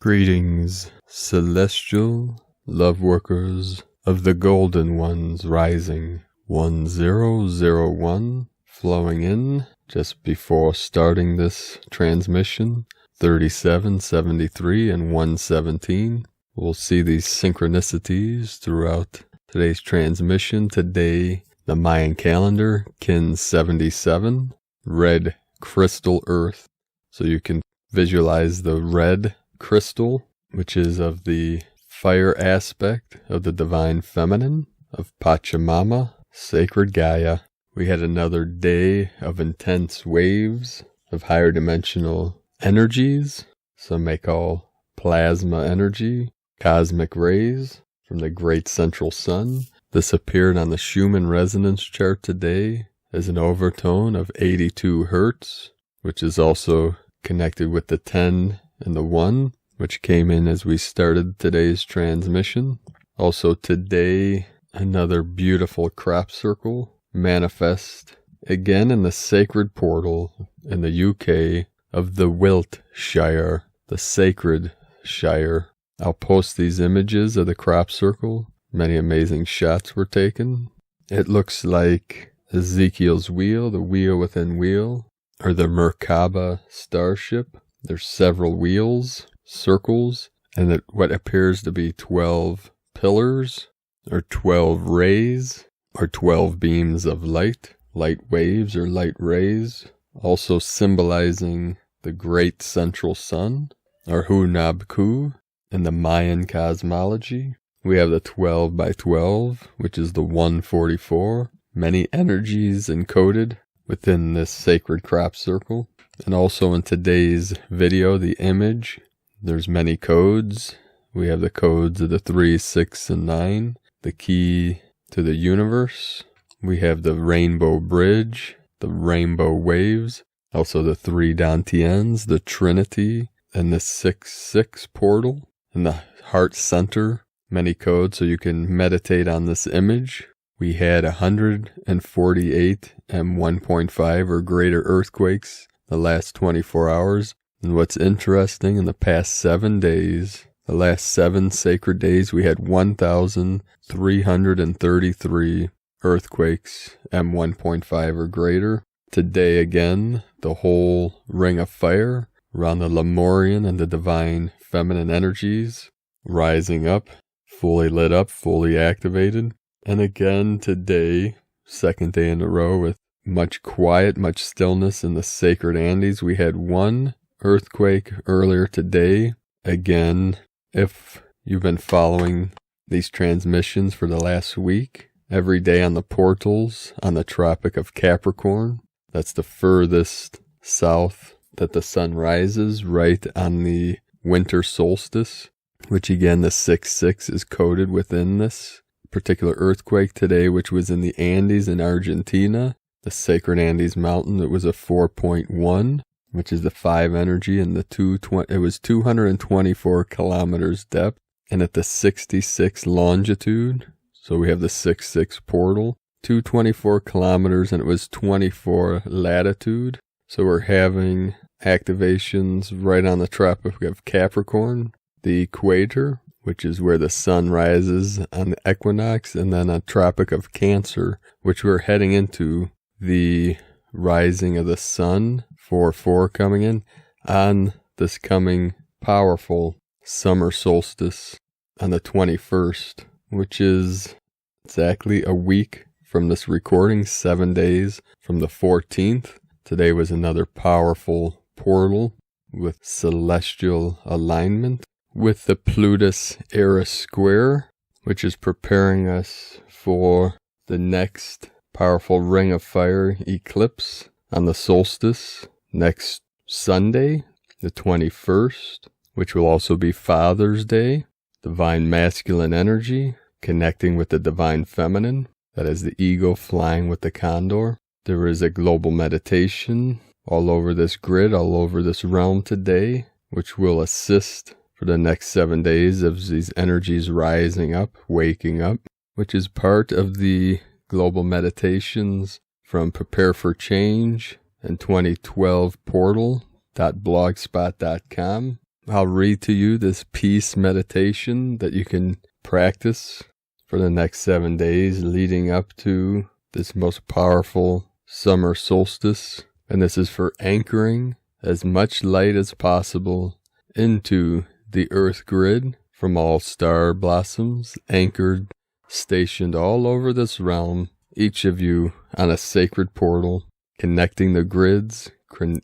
Greetings, celestial love workers of the golden ones rising 1001, flowing in just before starting this transmission, 37, 73, and 117. We'll see these synchronicities throughout today's transmission. Today, the Mayan calendar, Kin 77, red crystal earth. So you can visualize the red crystal, which is of the fire aspect of the divine feminine, of Pachamama, sacred Gaia. We had another day of intense waves of higher dimensional energies. Some may call plasma energy, cosmic rays from the great central sun. This appeared on the Schumann resonance chart today as an overtone of 82 hertz, which is also connected with the 10 and the 1, which came in as we started today's transmission. Also today, another beautiful crop circle manifest again in the sacred portal in the UK of the Wiltshire, the sacred Shire. I'll post these images of the crop circle. Many amazing shots were taken. It looks like Ezekiel's wheel, the wheel within wheel, or the Merkaba starship. There's several wheels, circles, and what appears to be 12 pillars, or 12 rays, or 12 beams of light waves or light rays, also symbolizing the great central sun, or Hunabku, in the Mayan cosmology. We have the 12 by 12, which is the 144, many energies encoded within this sacred crop circle. And also in today's video, the image, there's many codes. We have the codes of the 3, 6, and 9, the key to the universe. We have the rainbow bridge, the rainbow waves, also the 3 Dantians, the Trinity, and the 6-6 portal, and the heart center, many codes, so you can meditate on this image. We had 148 M1.5 or greater earthquakes the last 24 hours. And what's interesting, in the past 7 days, the last 7 sacred days, we had 1,333 earthquakes M1.5 or greater. Today again, the whole ring of fire around the Lemurian and the divine feminine energies rising up, fully lit up, fully activated. And again today, second day in a row with much quiet, much stillness in the sacred Andes. We had 1 earthquake earlier today. Again, if you've been following these transmissions for the last week, every day on the portals on the Tropic of Capricorn, that's the furthest south that the sun rises, right on the winter solstice, which again, the 6-6 is coded within this particular earthquake today, which was in the Andes in Argentina, the sacred Andes mountain. It was a 4.1, which is the 5 energy, and it was 224 kilometers depth, and at the 66 longitude. So we have the 6-6 portal, 224 kilometers, and it was 24 latitude. So we're having activations right on the Tropic of Capricorn, the equator, which is where the sun rises on the equinox, and then a Tropic of Cancer, which we're heading into the rising of the sun, 4-4 coming in, on this coming powerful summer solstice on the 21st, which is exactly a week from this recording, 7 days from the 14th. Today was another powerful portal with celestial alignment with the Plutus Eris square, which is preparing us for the next powerful ring of fire eclipse on the solstice next Sunday, the 21st, which will also be Father's Day. Divine masculine energy connecting with the divine feminine, that is the eagle flying with the condor. There is a global meditation all over this grid, all over this realm today, which will assist for the next 7 days of these energies rising up, waking up, which is part of the global meditations from Prepare for Change and 2012 portal.blogspot.com. I'll read to you this peace meditation that you can practice for the next 7 days leading up to this most powerful summer solstice. And this is for anchoring as much light as possible into the earth grid from all star blossoms anchored, stationed all over this realm, each of you on a sacred portal, connecting the grids,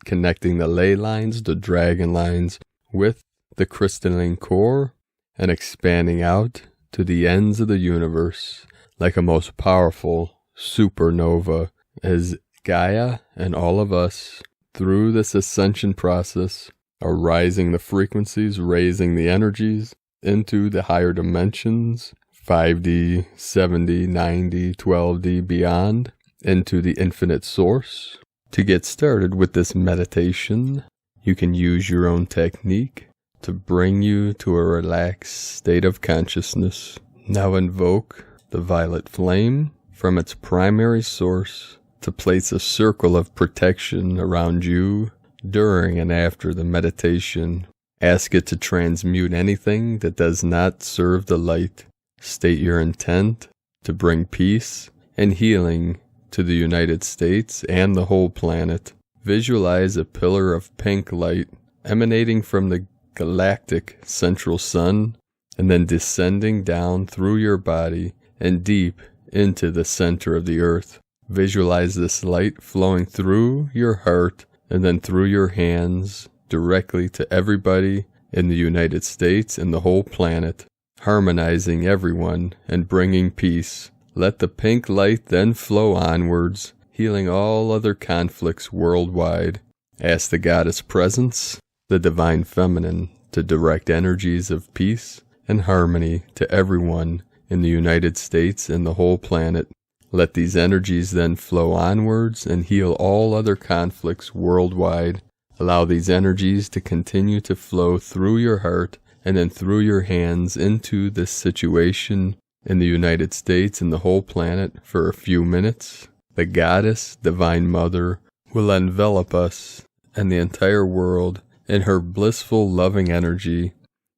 connecting the ley lines, the dragon lines, with the crystalline core, and expanding out to the ends of the universe like a most powerful supernova, as Gaia and all of us, through this ascension process, are rising the frequencies, raising the energies into the higher dimensions, 5D, 7D, 9D, 12D, beyond, into the infinite source. To get started with this meditation, you can use your own technique to bring you to a relaxed state of consciousness. Now invoke the violet flame from its primary source to place a circle of protection around you during and after the meditation. Ask it to transmute anything that does not serve the light. State your intent to bring peace and healing to the United States and the whole planet. Visualize a pillar of pink light emanating from the galactic central sun and then descending down through your body and deep into the center of the earth. Visualize this light flowing through your heart and then through your hands directly to everybody in the United States and the whole planet, harmonizing everyone and bringing peace. Let the pink light then flow onwards, healing all other conflicts worldwide. Ask the goddess presence, the divine feminine, to direct energies of peace and harmony to everyone in the United States and the whole planet. Let these energies then flow onwards and heal all other conflicts worldwide. Allow these energies to continue to flow through your heart and then through your hands into this situation in the United States and the whole planet for a few minutes. The goddess, Divine Mother, will envelop us and the entire world in her blissful, loving energy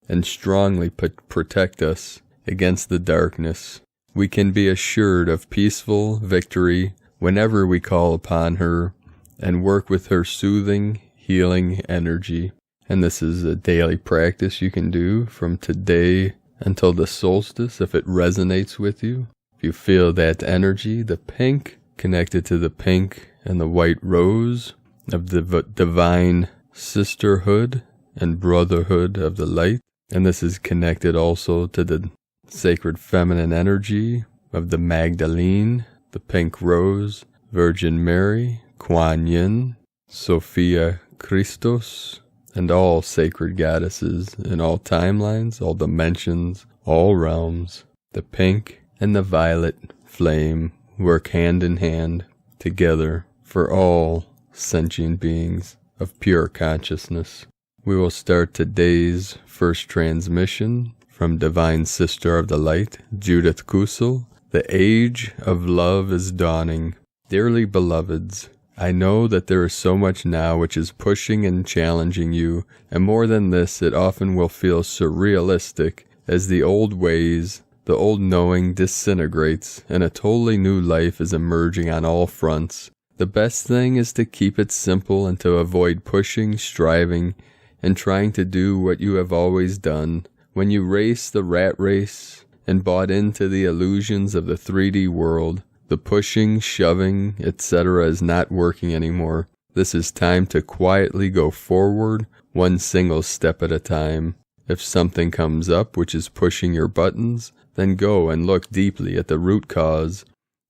and strongly protect us against the darkness. We can be assured of peaceful victory whenever we call upon her and work with her soothing, healing energy. And this is a daily practice you can do from today until the solstice if it resonates with you. If you feel that energy, the pink connected to the pink and the white rose of the divine sisterhood and brotherhood of the light. And this is connected also to the sacred feminine energy of the Magdalene, the pink rose, Virgin Mary, Kuan Yin, Sophia Christos, and all sacred goddesses in all timelines, all dimensions, all realms. The pink and the violet flame work hand in hand together for all sentient beings of pure consciousness. We will start today's first transmission from Divine Sister of the Light, Judith Kusel. The age of love is dawning. Dearly beloveds, I know that there is so much now which is pushing and challenging you, and more than this, it often will feel surrealistic as the old ways, the old knowing disintegrates, and a totally new life is emerging on all fronts. The best thing is to keep it simple and to avoid pushing, striving, and trying to do what you have always done. When you race the rat race and bought into the illusions of the 3D world, the pushing, shoving, etc. is not working anymore. This is time to quietly go forward, one single step at a time. If something comes up which is pushing your buttons, then go and look deeply at the root cause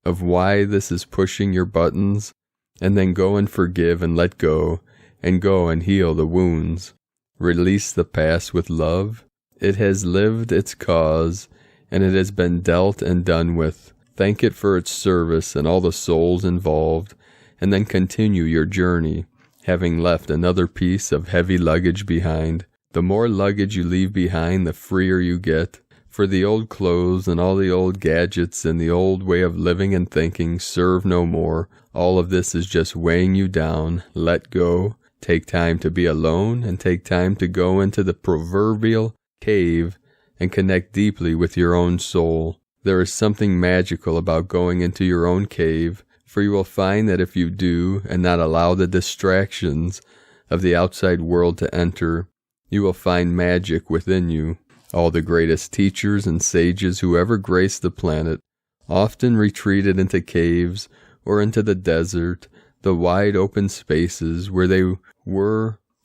of why this is pushing your buttons, and then go and forgive and let go, and go and heal the wounds. Release the past with love. It has lived its cause, and it has been dealt and done with. Thank it for its service and all the souls involved, and then continue your journey, having left another piece of heavy luggage behind. The more luggage you leave behind, the freer you get. For the old clothes and all the old gadgets and the old way of living and thinking serve no more. All of this is just weighing you down. Let go. Take time to be alone and take time to go into the proverbial cave and connect deeply with your own soul. There is something magical about going into your own cave, for you will find that if you do and not allow the distractions of the outside world to enter, you will find magic within you. All the greatest teachers and sages who ever graced the planet often retreated into caves or into the desert, the wide open spaces where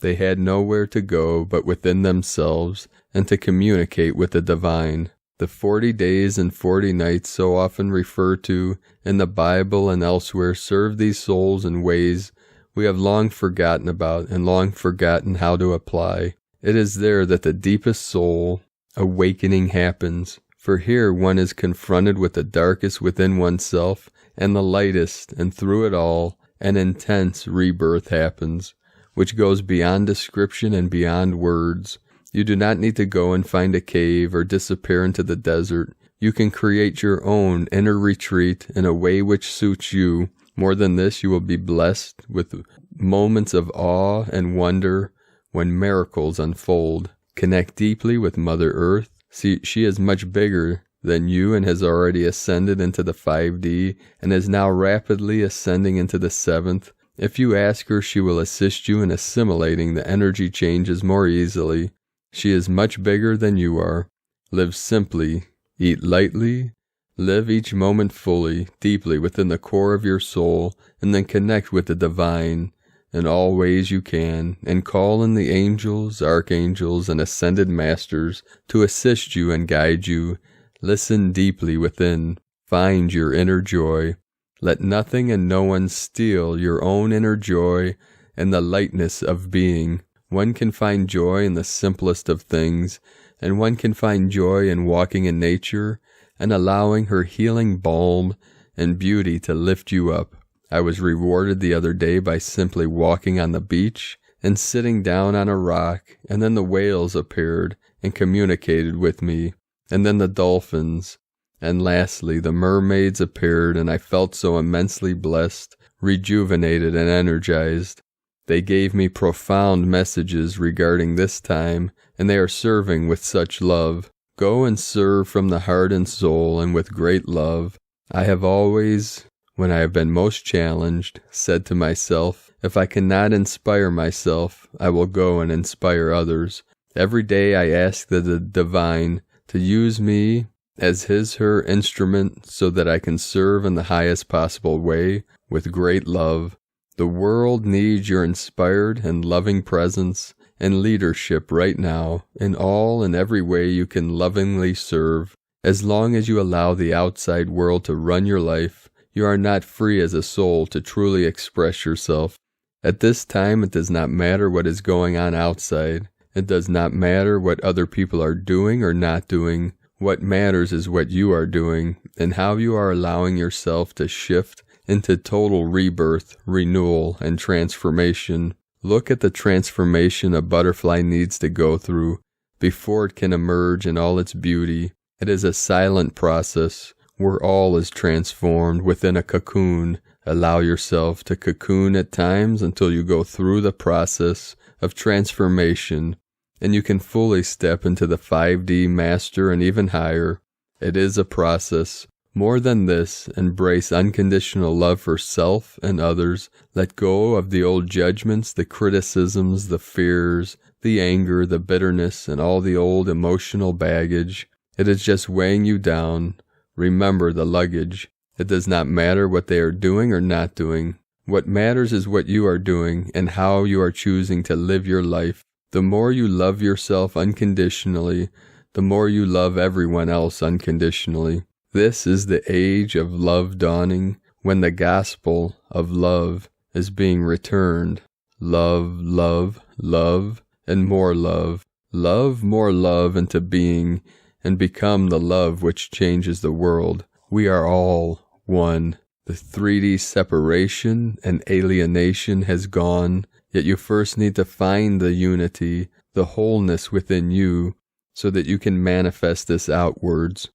they had nowhere to go but within themselves and to communicate with the divine. The 40 days and 40 nights so often referred to in the Bible and elsewhere serve these souls in ways we have long forgotten about and long forgotten how to apply. It is there that the deepest soul awakening happens, for here one is confronted with the darkest within oneself and the lightest, and through it all an intense rebirth happens, which goes beyond description and beyond words. You do not need to go and find a cave or disappear into the desert. You can create your own inner retreat in a way which suits you. More than this, you will be blessed with moments of awe and wonder when miracles unfold. Connect deeply with Mother Earth. See, she is much bigger than you and has already ascended into the 5D and is now rapidly ascending into the 7th. If you ask her, she will assist you in assimilating the energy changes more easily. She is much bigger than you are. Live simply, eat lightly, live each moment fully, deeply within the core of your soul, and then connect with the divine in all ways you can, and call in the angels, archangels, and ascended masters to assist you and guide you. Listen deeply within. Find your inner joy. Let nothing and no one steal your own inner joy and the lightness of being. One can find joy in the simplest of things, and one can find joy in walking in nature and allowing her healing balm and beauty to lift you up. I was rewarded the other day by simply walking on the beach and sitting down on a rock, and then the whales appeared and communicated with me, and then the dolphins, and lastly the mermaids appeared, and I felt so immensely blessed, rejuvenated, and energized. They gave me profound messages regarding this time, and they are serving with such love. Go and serve from the heart and soul and with great love. I have always, when I have been most challenged, said to myself, if I cannot inspire myself, I will go and inspire others. Every day I ask the divine to use me as her instrument so that I can serve in the highest possible way with great love. The world needs your inspired and loving presence and leadership right now in all and every way you can lovingly serve. As long as you allow the outside world to run your life, you are not free as a soul to truly express yourself. At this time, it does not matter what is going on outside. It does not matter what other people are doing or not doing. What matters is what you are doing and how you are allowing yourself to shift into total rebirth, renewal, and transformation. Look at the transformation a butterfly needs to go through before it can emerge in all its beauty. It is a silent process where all is transformed within a cocoon. Allow yourself to cocoon at times until you go through the process of transformation and you can fully step into the 5D master and even higher. It is a process. More than this, embrace unconditional love for self and others. Let go of the old judgments, the criticisms, the fears, the anger, the bitterness, and all the old emotional baggage. It is just weighing you down. Remember the luggage. It does not matter what they are doing or not doing. What matters is what you are doing and how you are choosing to live your life. The more you love yourself unconditionally, the more you love everyone else unconditionally. This is the age of love dawning, when the gospel of love is being returned. Love, love, love, and more love. Love more love into being, and become the love which changes the world. We are all one. The 3D separation and alienation has gone, yet you first need to find the unity, the wholeness within you, so that you can manifest this outwards.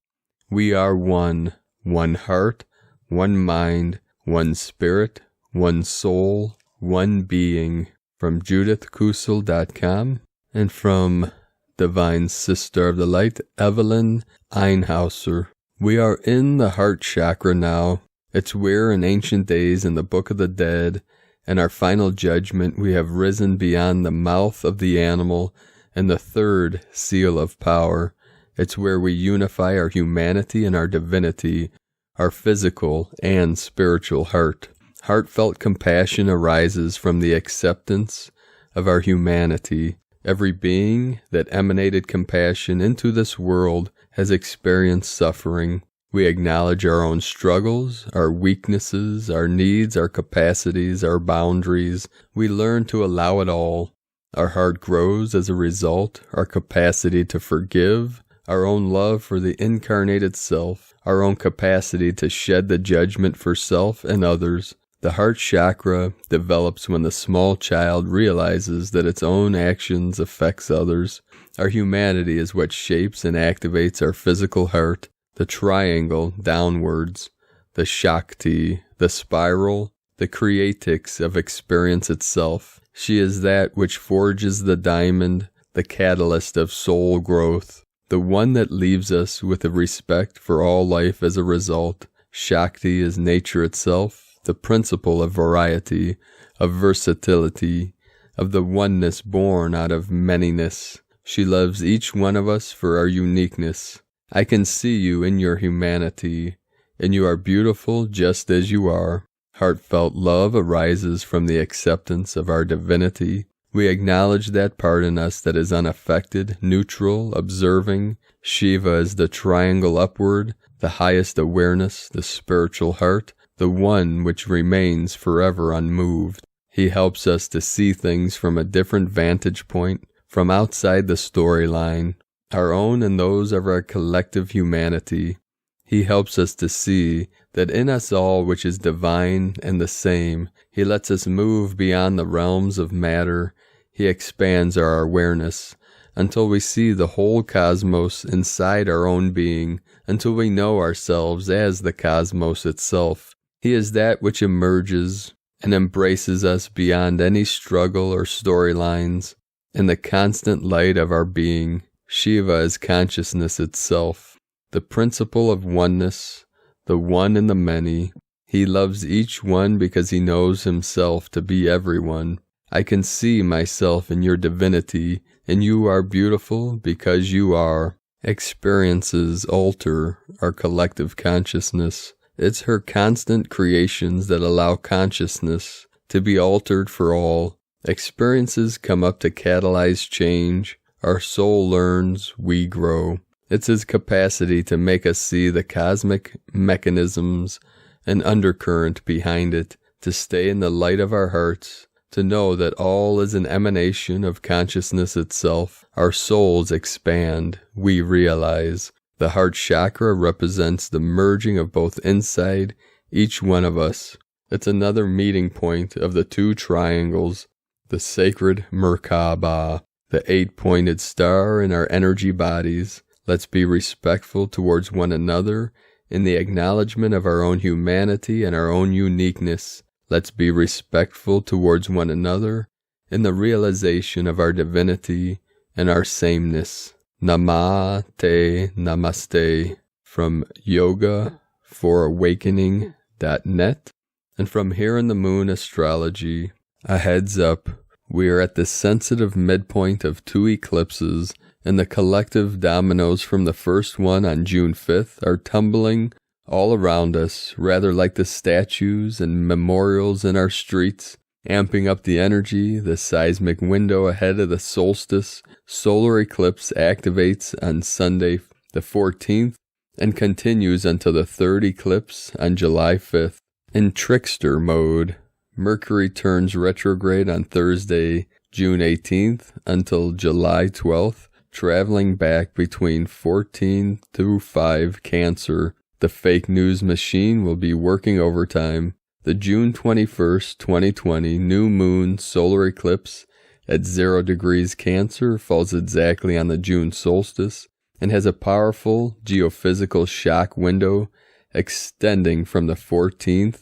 We are one heart, one mind, one spirit, one soul, one being. from JudithKusel.com, and from Divine Sister of the Light, Evelyn Einhauser. We are in the heart chakra now. It's where in ancient days in the Book of the Dead and our final judgment we have risen beyond the mouth of the animal and the third seal of power. It's where we unify our humanity and our divinity, our physical and spiritual heart. Heartfelt compassion arises from the acceptance of our humanity. Every being that emanated compassion into this world has experienced suffering. We acknowledge our own struggles, our weaknesses, our needs, our capacities, our boundaries. We learn to allow it all. Our heart grows as a result, our capacity to forgive, our own love for the incarnated self, our own capacity to shed the judgment for self and others. The heart chakra develops when the small child realizes that its own actions affects others. Our humanity is what shapes and activates our physical heart. The triangle downwards, the Shakti, the spiral, the creatix of experience itself. She is that which forges the diamond, the catalyst of soul growth, the one that leaves us with a respect for all life as a result. Shakti is nature itself, the principle of variety, of versatility, of the oneness born out of manyness. She loves each one of us for our uniqueness. I can see you in your humanity, and you are beautiful just as you are. Heartfelt love arises from the acceptance of our divinity. We acknowledge that part in us that is unaffected, neutral, observing. Shiva is the triangle upward, the highest awareness, the spiritual heart, the one which remains forever unmoved. He helps us to see things from a different vantage point, from outside the storyline, our own and those of our collective humanity. He helps us to see that in us all which is divine and the same. He lets us move beyond the realms of matter. He expands our awareness until we see the whole cosmos inside our own being, until we know ourselves as the cosmos itself. He is that which emerges and embraces us beyond any struggle or storylines in the constant light of our being. Shiva is consciousness itself, the principle of oneness, the one in the many. He loves each one because he knows himself to be everyone. I can see myself in your divinity, and you are beautiful because you are. Experiences alter our collective consciousness. It's her constant creations that allow consciousness to be altered for all. Experiences come up to catalyze change. Our soul learns, we grow. It's his capacity to make us see the cosmic mechanisms and undercurrent behind it, to stay in the light of our hearts, to know that all is an emanation of consciousness itself. Our souls expand, we realize. The heart chakra represents the merging of both inside each one of us. It's another meeting point of the two triangles, the sacred Merkaba, the 8-pointed star in our energy bodies. Let's be respectful towards one another in the acknowledgement of our own humanity and our own uniqueness. Let's be respectful towards one another in the realization of our divinity and our sameness. Namaste, namaste, from yoga4awakening.net, and from Here in the Moon Astrology. A heads up, we are at the sensitive midpoint of 2 eclipses, and the collective dominoes from the first one on June 5th are tumbling all around us, rather like the statues and memorials in our streets, amping up the energy. The seismic window ahead of the solstice solar eclipse activates on Sunday the 14th and continues until the third eclipse on July 5th. In trickster mode, Mercury turns retrograde on Thursday, June 18th until July 12th, traveling back between 14 through 5 Cancer. The fake news machine will be working overtime. The June 21st, 2020 new moon solar eclipse at 0 degrees Cancer falls exactly on the June solstice and has a powerful geophysical shock window extending from the 14th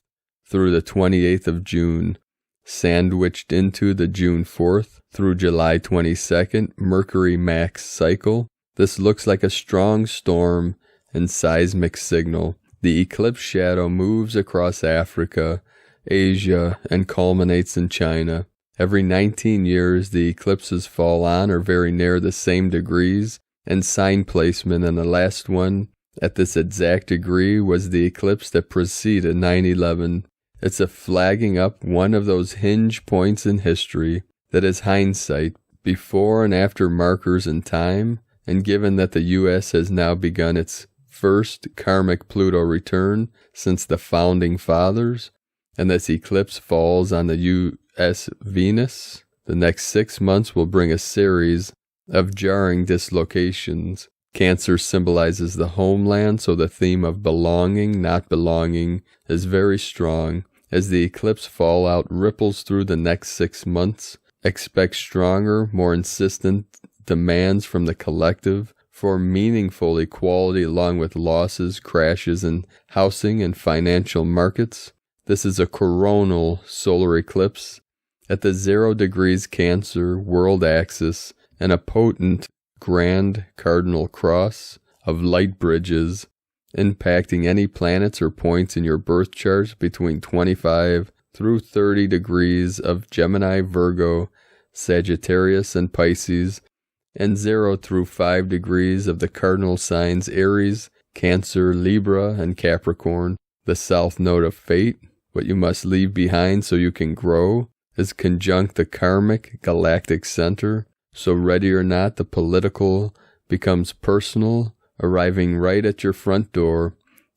through the 28th of June. sandwiched into the June 4th through July 22nd Mercury max cycle. This looks like a strong storm and seismic signal. The eclipse shadow moves across Africa, Asia, and culminates in China. Every 19 years, the eclipses fall on or very near the same degrees and sign placement, and the last one at this exact degree was the eclipse that preceded 9/11. It's a flagging up one of those hinge points in history that is hindsight, before and after markers in time, and given that the U.S. has now begun its first karmic Pluto return since the Founding Fathers, and this eclipse falls on the U.S. Venus, the next 6 months will bring a series of jarring dislocations. Cancer symbolizes the homeland, so the theme of belonging, not belonging, is very strong. As the eclipse fallout ripples through the next 6 months, expect stronger, more insistent demands from the collective for meaningful equality, along with losses, crashes in housing and financial markets. This is a coronal solar eclipse at the 0 degrees Cancer world axis, and a potent grand cardinal cross of light bridges impacting any planets or points in your birth charts between 25 through 30 degrees of Gemini, Virgo, Sagittarius, and Pisces, and 0 through 5 degrees of the cardinal signs Aries, Cancer, Libra, and Capricorn. The south node of fate, what you must leave behind so you can grow, is conjunct the karmic galactic center. So ready or not, the political becomes personal, arriving right at your front door.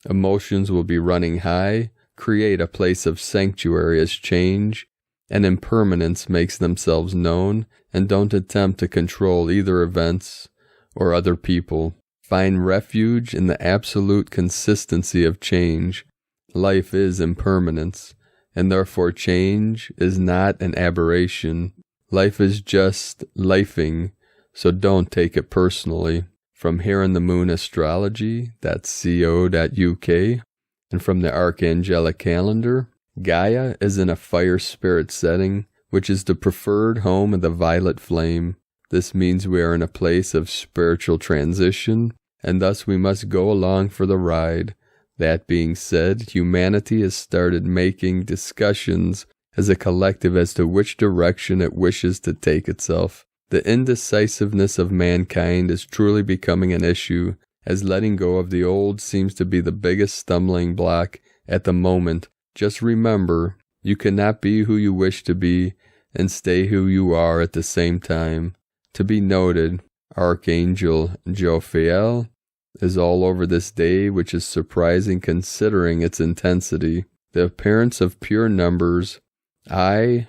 Emotions will be running high. Create a place of sanctuary as change and impermanence makes themselves known, and don't attempt to control either events or other people. Find refuge in the absolute consistency of change. Life is impermanence, and therefore change is not an aberration. Life is just lifing, so don't take it personally. From Here in the Moon Astrology.co.uk and from the Archangelic Calendar, Gaia is in a fire spirit setting, which is the preferred home of the violet flame. This means we are in a place of spiritual transition, and thus we must go along for the ride. That being said, humanity has started making discussions as a collective as to which direction it wishes to take itself. The indecisiveness of mankind is truly becoming an issue, as letting go of the old seems to be the biggest stumbling block at the moment. Just remember, you cannot be who you wish to be and stay who you are at the same time. To be noted, Archangel Jophiel is all over this day, which is surprising considering its intensity. The appearance of pure numbers IGGGGG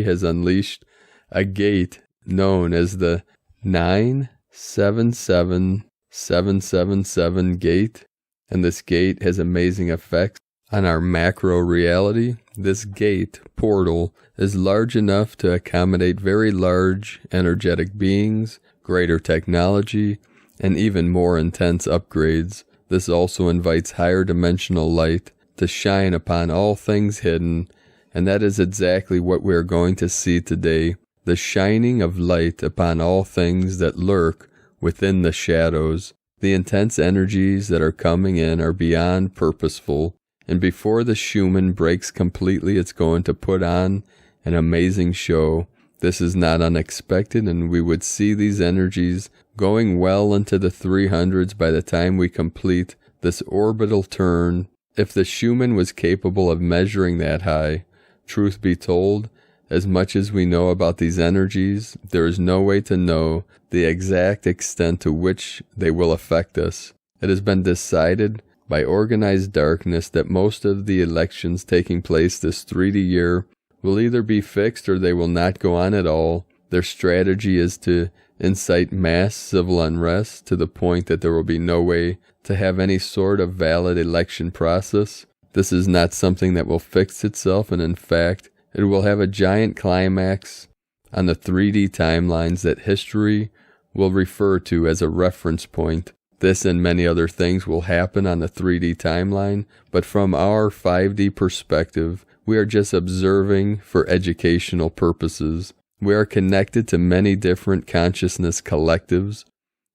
has unleashed a gate known as the 977777 gate, and this gate has amazing effects on our macro reality. This gate portal is large enough to accommodate very large energetic beings, greater technology, and even more intense upgrades. This also invites higher dimensional light to shine upon all things hidden, and that is exactly what we are going to see today, the shining of light upon all things that lurk within the shadows. The intense energies that are coming in are beyond purposeful, and before the Schumann breaks completely, it's going to put on an amazing show. This is not unexpected, and we would see these energies going well into the 300s by the time we complete this orbital turn. If the Schumann was capable of measuring that high, truth be told, as much as we know about these energies, there is no way to know the exact extent to which they will affect us. It has been decided by organized darkness that most of the elections taking place this 3D year will either be fixed or they will not go on at all. Their strategy is to incite mass civil unrest to the point that there will be no way to have any sort of valid election process. This is not something that will fix itself, and in fact, it will have a giant climax on the 3D timelines that history will refer to as a reference point. This and many other things will happen on the 3D timeline, but from our 5D perspective, We are just observing for educational purposes. We are connected to many different consciousness collectives,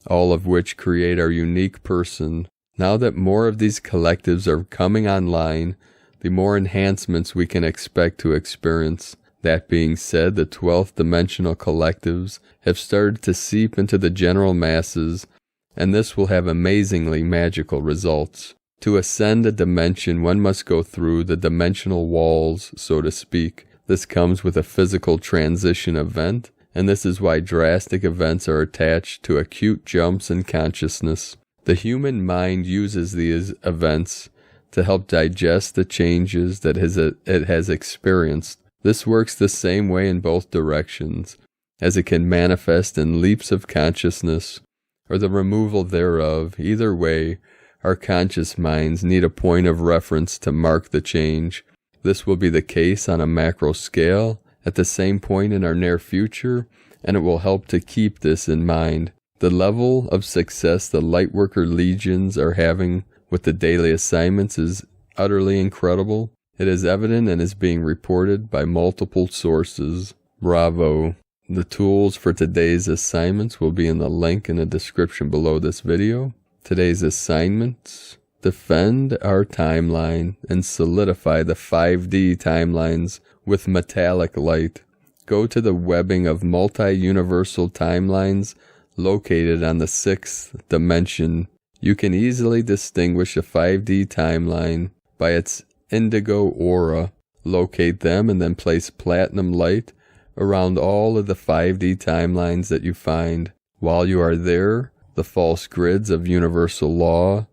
all of which create our unique person. Now that more of these collectives are coming online, the more enhancements we can expect to experience. That being said, the 12th dimensional collectives have started to seep into the general masses, and this will have amazingly magical results. To ascend a dimension, one must go through the dimensional walls, so to speak. This comes with a physical transition event, and this is why drastic events are attached to acute jumps in consciousness. The human mind uses these events to help digest the changes that it has experienced. This works the same way in both directions, as it can manifest in leaps of consciousness or the removal thereof. Either way, our conscious minds need a point of reference to mark the change. This will be the case on a macro scale at the same point in our near future, and it will help to keep this in mind. The level of success the Lightworker Legions are having with the daily assignments is utterly incredible. It is evident and is being reported by multiple sources. Bravo. The tools for today's assignments will be in the link in the description below this video. Today's assignments: defend our timeline and solidify the 5D timelines with metallic light. Go to the webbing of multi-universal timelines located on the 6th dimension. You can easily distinguish a 5D timeline by its indigo aura. Locate them and then place platinum light around all of the 5D timelines that you find. While you are there, the false grids of universal law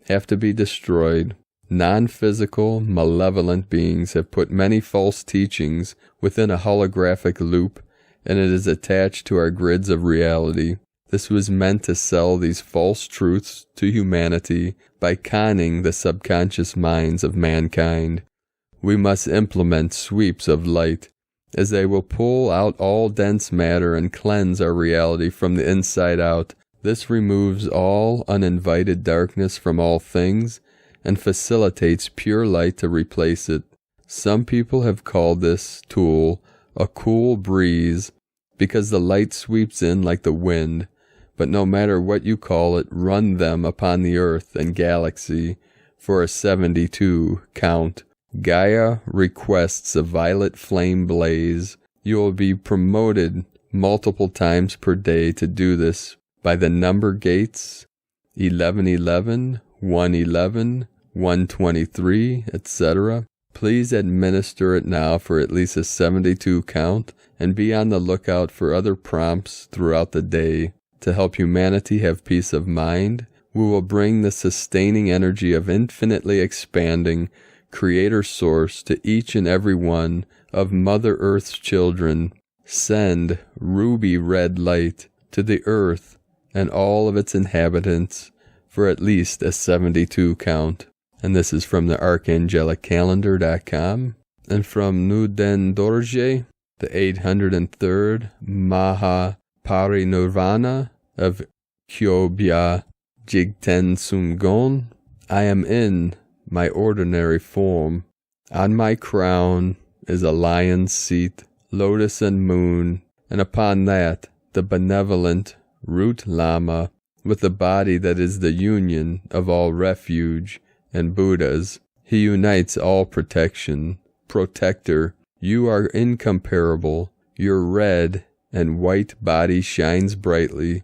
have to be destroyed. Non-physical, malevolent beings have put many false teachings within a holographic loop, and it is attached to our grids of reality. This was meant to sell these false truths to humanity by conning the subconscious minds of mankind. We must implement sweeps of light, as they will pull out all dense matter and cleanse our reality from the inside out. This removes all uninvited darkness from all things and facilitates pure light to replace it. Some people have called this tool a cool breeze because the light sweeps in like the wind. But no matter what you call it, run them upon the earth and galaxy for a 72 count. Gaia requests a violet flame blaze. You will be promoted multiple times per day to do this by the number gates 1111, 111, 123, etc. Please administer it now for at least a 72 count and be on the lookout for other prompts throughout the day. To help humanity have peace of mind, we will bring the sustaining energy of infinitely expanding Creator Source to each and every one of Mother Earth's children. Send ruby red light to the earth and all of its inhabitants for at least a 72 count. And this is from the archangeliccalendar.com. And from Nuden Dorje, the 803rd Maha Parinirvana of Kyobya Jigten Sumgon. I am in my ordinary form. On my crown is a lion's seat, lotus and moon, and upon that the benevolent Root Lama, with the body that is the union of all refuge and Buddhas. He unites all protection. Protector, you are incomparable. Your red and white body shines brightly,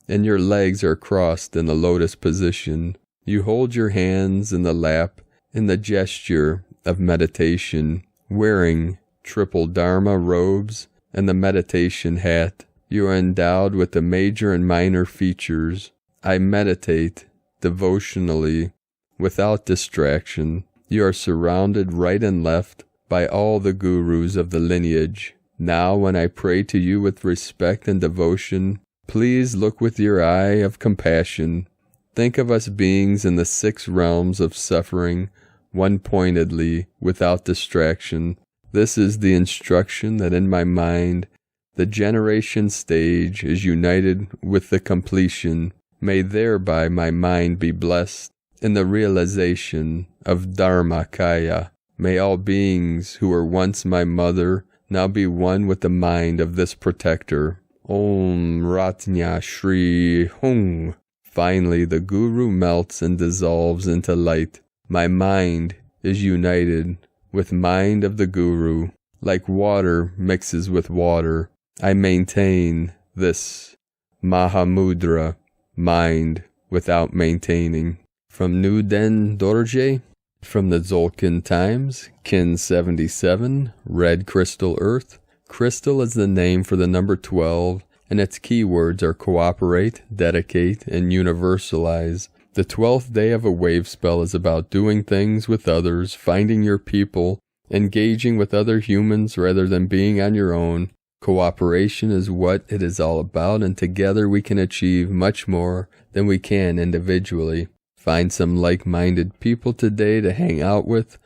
and your legs are crossed in the lotus position. You hold your hands in the lap in the gesture of meditation, wearing triple Dharma robes and the meditation hat. You are endowed with the major and minor features. I meditate devotionally without distraction. You are surrounded right and left by all the gurus of the lineage. Now, when I pray to you with respect and devotion, please look with your eye of compassion. Think of us beings in the 6 realms of suffering, one-pointedly, without distraction. This is the instruction that in my mind the generation stage is united with the completion. May thereby my mind be blessed in the realization of Dharmakaya. May all beings who were once my mother now be one with the mind of this protector. Om Ratnya Shri Hung. Finally, the Guru melts and dissolves into light. My mind is united with mind of the Guru. Like water mixes with water, I maintain this Mahamudra, mind without maintaining. From New Den Dorje, from the Tzolk'in Times, Kin 77, Red Crystal Earth. Crystal is the name for the number 12, and its keywords are cooperate, dedicate, and universalize. The 12th day of a wave spell is about doing things with others, finding your people, engaging with other humans rather than being on your own. Cooperation is what it is all about, and together we can achieve much more than we can individually. Find some like-minded people today to hang out with,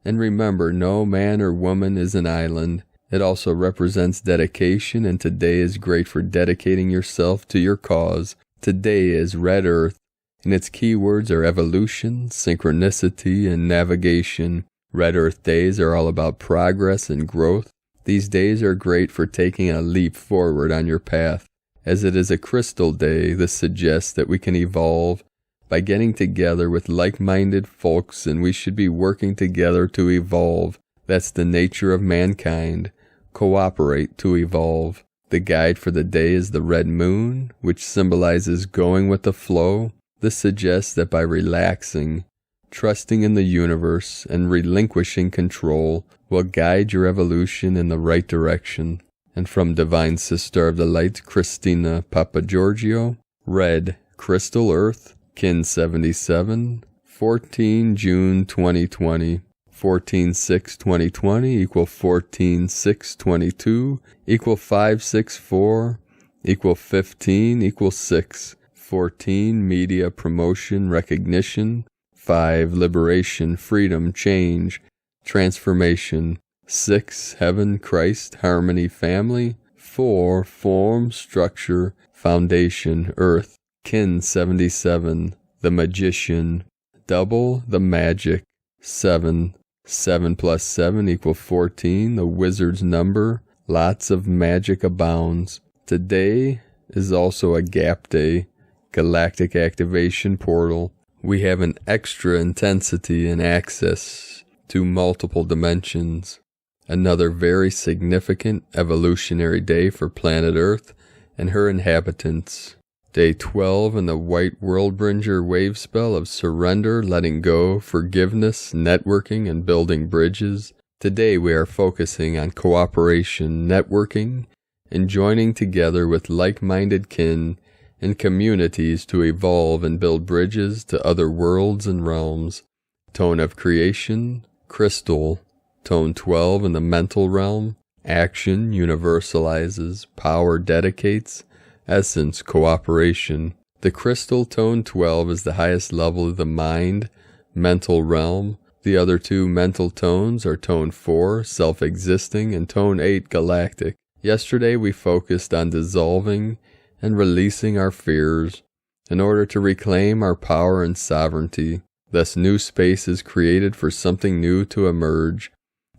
and remember, no man or woman is an island. It also represents dedication, and today is great for dedicating yourself to your cause. Today is Red Earth, and its keywords are evolution, synchronicity, and navigation. Red Earth days are all about progress and growth. These days are great for taking a leap forward on your path. As it is a crystal day, this suggests that we can evolve by getting together with like-minded folks, and we should be working together to evolve. That's the nature of mankind. Cooperate to evolve. The guide for the day is the red moon, which symbolizes going with the flow. This suggests that by relaxing, trusting in the universe, and relinquishing control will guide your evolution in the right direction. And from Divine Sister of the Light, Christina Papagiorgio, Red Crystal Earth, Kin 77, 14 June 2020, 14/6/2020 equal 14/6/22 equal 564 equal 15 equal 6. 14 Media Promotion Recognition. 5 Liberation, Freedom, Change, Transformation. 6 Heaven, Christ, Harmony, Family. 4 Form, Structure, Foundation, Earth. Kin 77, The Magician. Double, The Magic. 7 7 plus 7 equal 14, the wizard's number. Lots of magic abounds. Today is also a gap day, galactic activation portal. We have an extra intensity and access to multiple dimensions. Another very significant evolutionary day for planet Earth and her inhabitants. Day 12 in the White Worldbringer wave spell of surrender, letting go, forgiveness, networking, and building bridges. Today we are focusing on cooperation, networking, and joining together with like-minded kin and communities to evolve and build bridges to other worlds and realms. Tone of creation, crystal. Tone 12 in the mental realm. Action universalizes, power dedicates, essence cooperation. The crystal tone 12 is the highest level of the mind, mental realm. The other two mental tones are tone 4, self-existing, and tone 8, galactic. Yesterday we focused on dissolving and releasing our fears in order to reclaim our power and sovereignty. Thus new space is created for something new to emerge.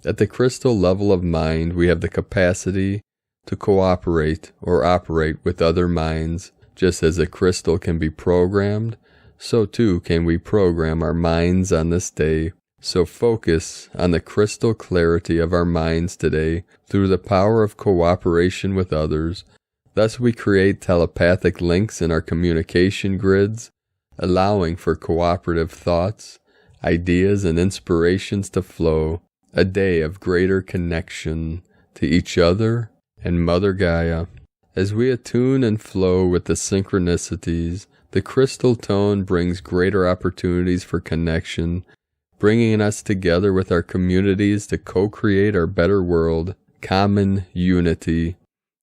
At the crystal level of mind, we have the capacity to cooperate or operate with other minds. Just as a crystal can be programmed, so too can we program our minds on this day. So focus on the crystal clarity of our minds today through the power of cooperation with others. Thus we create telepathic links in our communication grids, allowing for cooperative thoughts, ideas, and inspirations to flow. A day of greater connection to each other and Mother Gaia. As we attune and flow with the synchronicities, the crystal tone brings greater opportunities for connection, bringing us together with our communities to co-create our better world, common unity.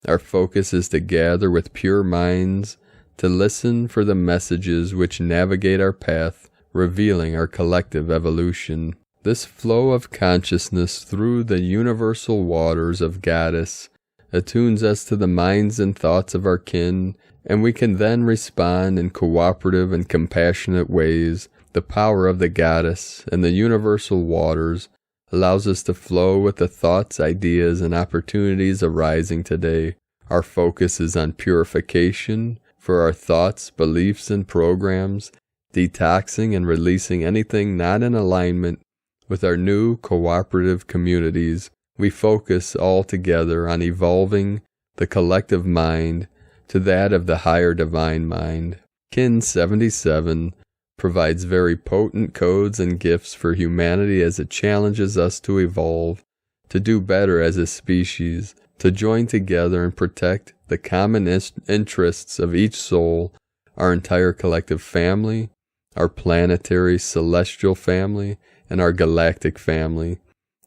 Our focus is to gather with pure minds, to listen for the messages which navigate our path, revealing our collective evolution. This flow of consciousness through the universal waters of Goddess attunes us to the minds and thoughts of our kin, and we can then respond in cooperative and compassionate ways. The power of the Goddess and the universal waters allows us to flow with the thoughts, ideas, and opportunities arising today. Our focus is on purification for our thoughts, beliefs, and programs, detoxing and releasing anything not in alignment with our new cooperative communities. We focus all together on evolving the collective mind to that of the higher divine mind. Kin 77 provides very potent codes and gifts for humanity as it challenges us to evolve, to do better as a species, to join together and protect the common interests of each soul, our entire collective family, our planetary celestial family, and our galactic family.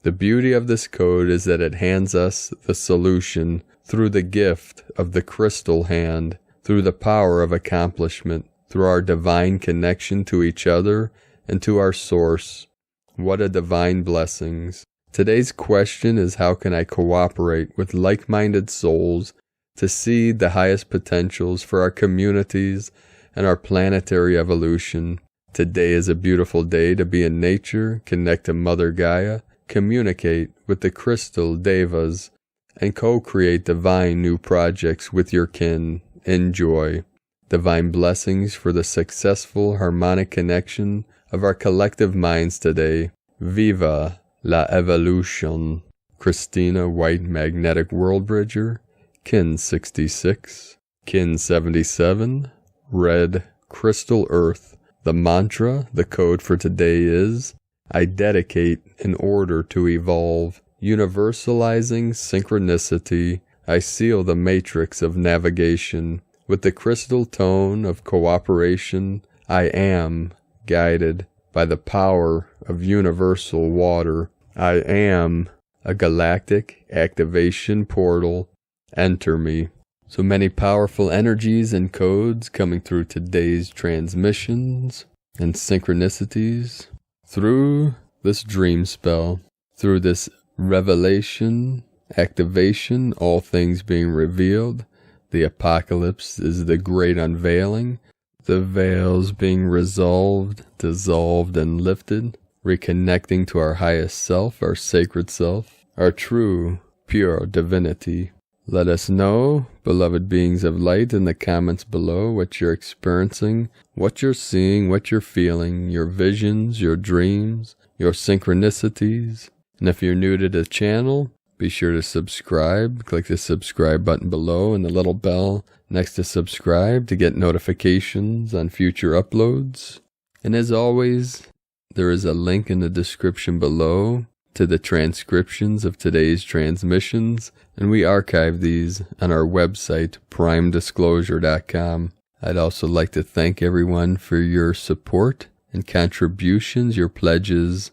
The beauty of this code is that it hands us the solution through the gift of the crystal hand, through the power of accomplishment, through our divine connection to each other and to our source. What a divine blessings. Today's question is, how can I cooperate with like-minded souls to seed the highest potentials for our communities and our planetary evolution? Today is a beautiful day to be in nature, connect to Mother Gaia, communicate with the crystal devas, and co-create divine new projects with your kin. Enjoy. Divine blessings for the successful harmonic connection of our collective minds today. Viva la evolution. Christina White, Magnetic World Bridger. Kin 66. Kin 77. Red Crystal Earth. The mantra, the code for today is, I dedicate in order to evolve. Universalizing synchronicity, I seal the matrix of navigation. With the crystal tone of cooperation, I am guided by the power of universal water. I am a galactic activation portal. Enter me. So many powerful energies and codes coming through today's transmissions and synchronicities. Through this dream spell, through this revelation, activation, all things being revealed. The apocalypse is the great unveiling, the veils being resolved, dissolved, and lifted, reconnecting to our highest self, our sacred self, our true, pure divinity. Let us know, beloved beings of light, in the comments below what you're experiencing, what you're seeing, what you're feeling, your visions, your dreams, your synchronicities. And if you're new to the channel, be sure to subscribe. Click the subscribe button below and the little bell next to subscribe to get notifications on future uploads. And as always, there is a link in the description below to the transcriptions of today's transmissions, and we archive these on our website, primedisclosure.com. I'd also like to thank everyone for your support and contributions, your pledges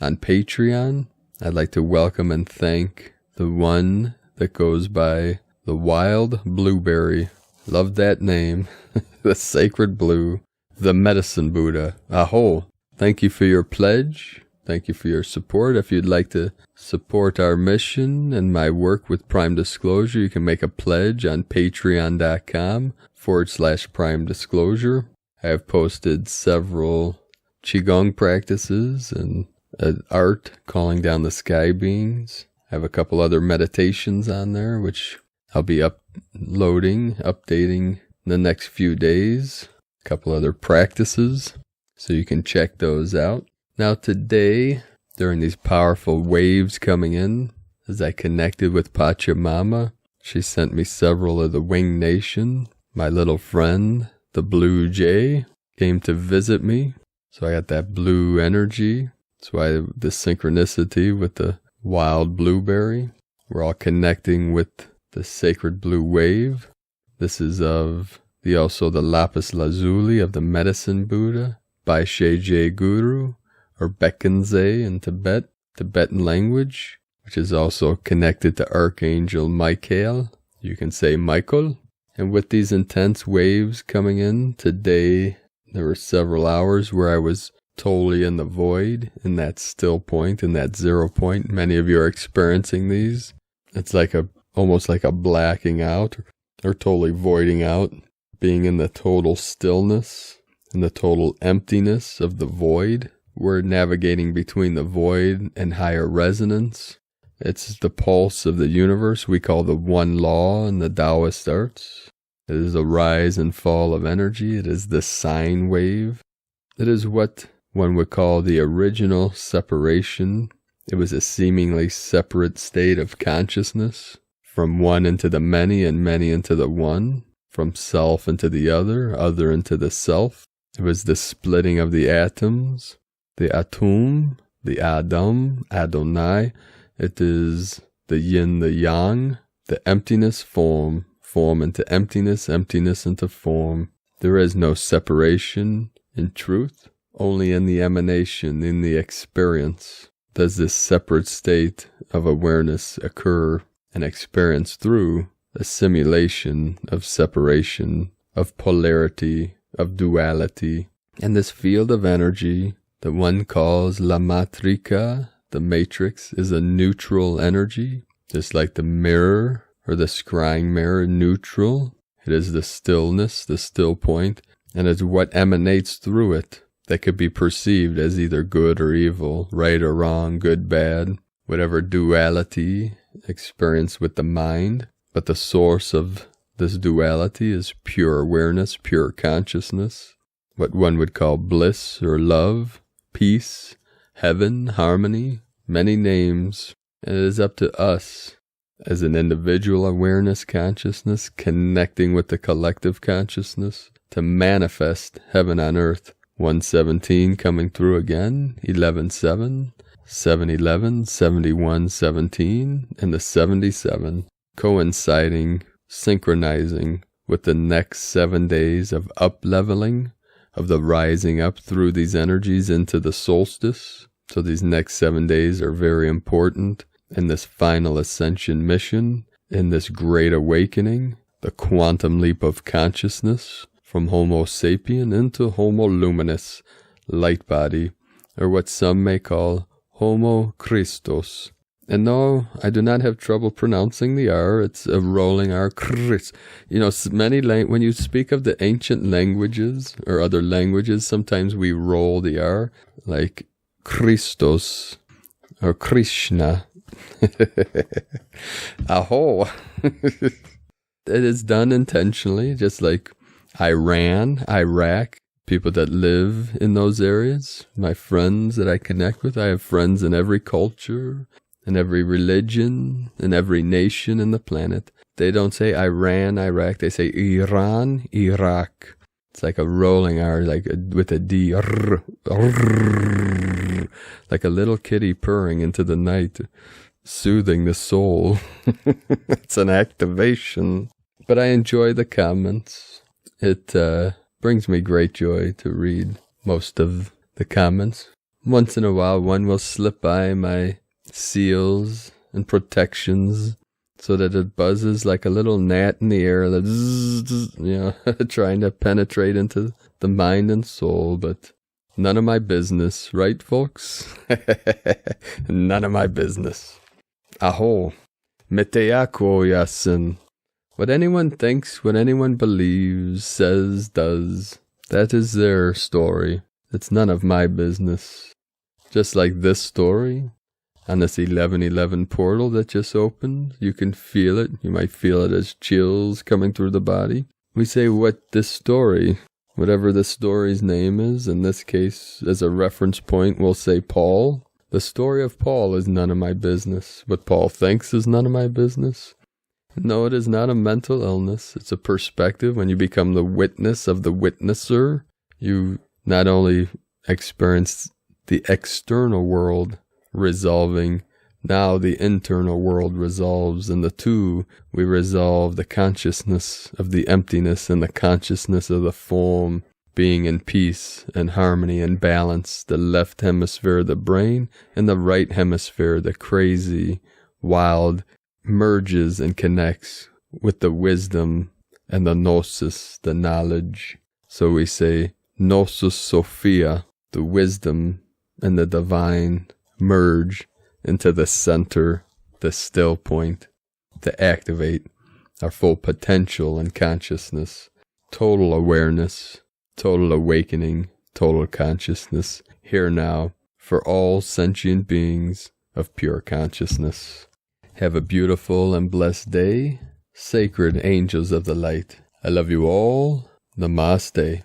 on Patreon. I'd like to welcome and thank the one that goes by the Wild Blueberry. Love that name. The Sacred Blue. The Medicine Buddha. Aho. Thank you for your pledge. Thank you for your support. If you'd like to support our mission and my work with Prime Disclosure, you can make a pledge on patreon.com/Prime Disclosure. I have posted several Qigong practices and art calling down the sky beings. I have a couple other meditations on there, which I'll be updating in the next few days. A couple other practices, so you can check those out. Now today, during these powerful waves coming in, as I connected with Pachamama, she sent me several of the Winged Nation. My little friend, the Blue Jay, came to visit me. So I got that blue energy. That's why the synchronicity with the wild blueberry. We're all connecting with the sacred blue wave. This is of also the lapis lazuli of the medicine Buddha, by Sheje Guru, or Bekenze in Tibetan language, which is also connected to Archangel Michael. You can say Michael. And with these intense waves coming in today, there were several hours where I was totally in the void, in that still point, in that 0 point. Many of you are experiencing these. It's like almost like a blacking out, or totally voiding out, being in the total stillness, in the total emptiness of the void, we're navigating between the void and higher resonance. It's the pulse of the universe we call the one law in the Taoist arts. It is the rise and fall of energy. It is the sine wave. It is what one would call the original separation. It was a seemingly separate state of consciousness, from one into the many and many into the one, from self into the other into the self. It was the splitting of the atoms, the atum, the Adam, Adonai. It is the yin, the yang, the emptiness, form into emptiness, emptiness into form. There is no separation in truth, only in the emanation, in the experience, does this separate state of awareness occur and experience through a simulation of separation, of polarity, of duality. And this field of energy that one calls la matrica, the matrix, is a neutral energy, just like the mirror or the scrying mirror, neutral. It is the stillness, the still point, and it's what emanates through it that could be perceived as either good or evil, right or wrong, good, bad, whatever duality experienced with the mind. But the source of this duality is pure awareness, pure consciousness, what one would call bliss or love, peace, heaven, harmony, many names. And it is up to us as an individual awareness consciousness connecting with the collective consciousness to manifest heaven on earth. 117 coming through again, 11-7, 7-11, 71-17, and the 77 coinciding, synchronizing with the next 7 days of up-leveling, of the rising up through these energies into the solstice. So these next 7 days are very important in this final ascension mission, in this great awakening, the quantum leap of consciousness from Homo sapien into Homo luminous, light body, or what some may call Homo Christos. And no, I do not have trouble pronouncing the R. It's a rolling R. Chris. You know, when you speak of the ancient languages or other languages, sometimes we roll the R, like Christos or Krishna. Aho. It is done intentionally, just like Iran, Iraq, people that live in those areas, my friends that I connect with. I have friends in every culture, in every religion, in every nation in the planet. They don't say Iran, Iraq, they say Iran, Iraq. It's like a rolling R, with a D, like a little kitty purring into the night, soothing the soul. It's an activation. But I enjoy the comments. It brings me great joy to read most of the comments. Once in a while, one will slip by my seals and protections so that it buzzes like a little gnat in the air, that trying to penetrate into the mind and soul, but none of my business, right, folks? None of my business. Aho, meteako yasin. What anyone thinks, what anyone believes, says, does, that is their story. It's none of my business. Just like this story, on this 1111 portal that just opened, you can feel it. You might feel it as chills coming through the body. We say what this story, whatever the story's name is, in this case, as a reference point, we'll say Paul. The story of Paul is none of my business. What Paul thinks is none of my business. No, it is not a mental illness. It's a perspective. When you become the witness of the witnesser, you not only experience the external world resolving, now the internal world resolves. And the two, we resolve the consciousness of the emptiness and the consciousness of the form, being in peace and harmony and balance. The left hemisphere of the brain and the right hemisphere, the crazy, wild, merges and connects with the wisdom and the gnosis, the knowledge. So we say gnosis sophia, the wisdom and the divine merge into the center, the still point, to activate our full potential and consciousness, total awareness, total awakening, total consciousness, here now, for all sentient beings of pure consciousness. Have a beautiful and blessed day, sacred angels of the light. I love you all. Namaste.